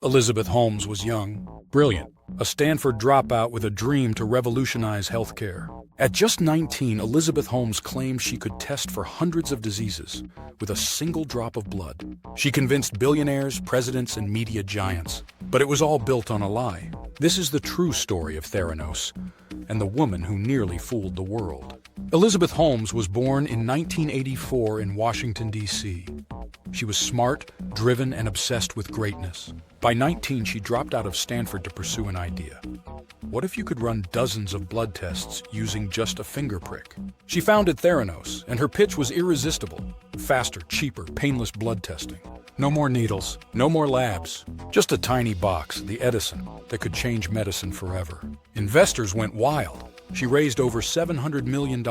Elizabeth Holmes was young, brilliant, a Stanford dropout with a dream to revolutionize healthcare. At just 19, Elizabeth Holmes claimed she could test for hundreds of diseases with a single drop of blood. She convinced billionaires, presidents, and media giants. But it was all built on a lie. This is the true story of Theranos and the woman who nearly fooled the world. Elizabeth Holmes was born in 1984 in Washington, D.C. She was smart, driven, and obsessed with greatness. By 19, she dropped out of Stanford to pursue an idea. What if you could run dozens of blood tests using just a finger prick? She founded Theranos, and her pitch was irresistible. Faster, cheaper, painless blood testing. No more needles, no more labs. Just a tiny box, the Edison, that could change medicine forever. Investors went wild. She raised over $700 million,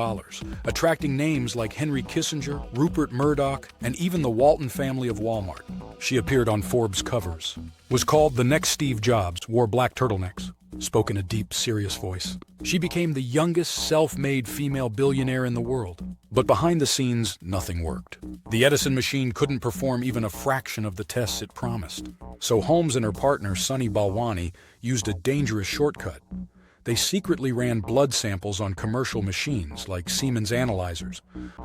attracting names like Henry Kissinger, Rupert Murdoch, and even the Walton family of Walmart. She appeared on Forbes covers, was called the next Steve Jobs, wore black turtlenecks, spoke in a deep, serious voice. She became the youngest self-made female billionaire in the world. But behind the scenes, nothing worked. The Edison machine couldn't perform even a fraction of the tests it promised. So Holmes and her partner, Sunny Balwani, used a dangerous shortcut. They secretly ran blood samples on commercial machines like Siemens analyzers,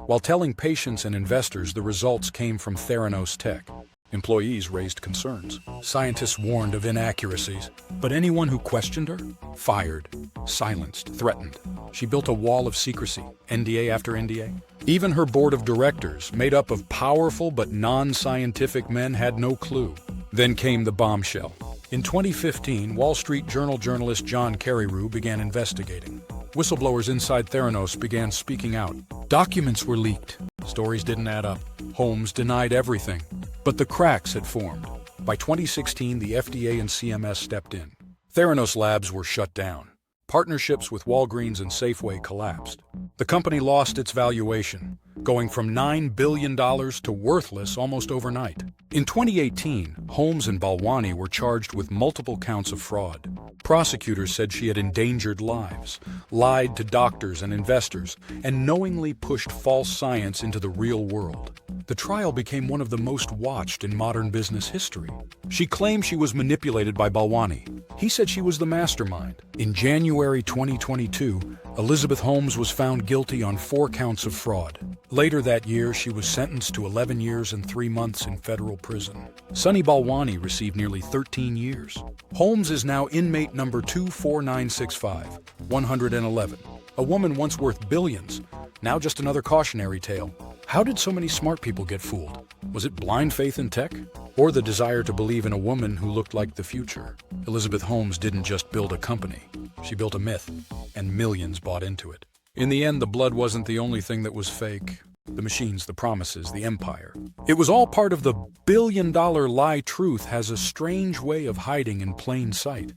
while telling patients and investors the results came from Theranos tech. Employees raised concerns. Scientists warned of inaccuracies. But anyone who questioned her? Fired, silenced, threatened. She built a wall of secrecy, NDA after NDA. Even her board of directors, made up of powerful but non-scientific men, had no clue. Then came the bombshell. In 2015, Wall Street Journal journalist John Carreyrou began investigating. Whistleblowers inside Theranos began speaking out. Documents were leaked. Stories didn't add up. Holmes denied everything. But the cracks had formed. By 2016, the FDA and CMS stepped in. Theranos labs were shut down. Partnerships with Walgreens and Safeway collapsed. The company lost its valuation, going from $9 billion to worthless almost overnight. In 2018, Holmes and Balwani were charged with multiple counts of fraud. Prosecutors said she had endangered lives, lied to doctors and investors, and knowingly pushed false science into the real world. The trial became one of the most watched in modern business history. She claimed she was manipulated by Balwani. He said she was the mastermind. In January 2022, Elizabeth Holmes was found guilty on 4 counts of fraud. Later that year, she was sentenced to 11 years and 3 months in federal prison. Sunny Balwani received nearly 13 years. Holmes is now inmate number 24965, 111. A woman once worth billions, now just another cautionary tale. How did so many smart people get fooled? Was it blind faith in tech? Or the desire to believe in a woman who looked like the future? Elizabeth Holmes didn't just build a company. She built a myth, and millions bought into it. In the end, the blood wasn't the only thing that was fake. The machines, the promises, the empire. It was all part of the billion-dollar lie. Truth has a strange way of hiding in plain sight.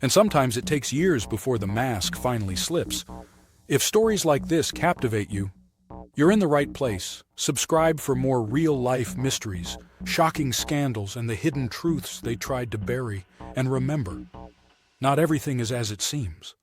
And sometimes it takes years before the mask finally slips. If stories like this captivate you, you're in the right place. Subscribe for more real-life mysteries, shocking scandals, and the hidden truths they tried to bury. And remember, not everything is as it seems.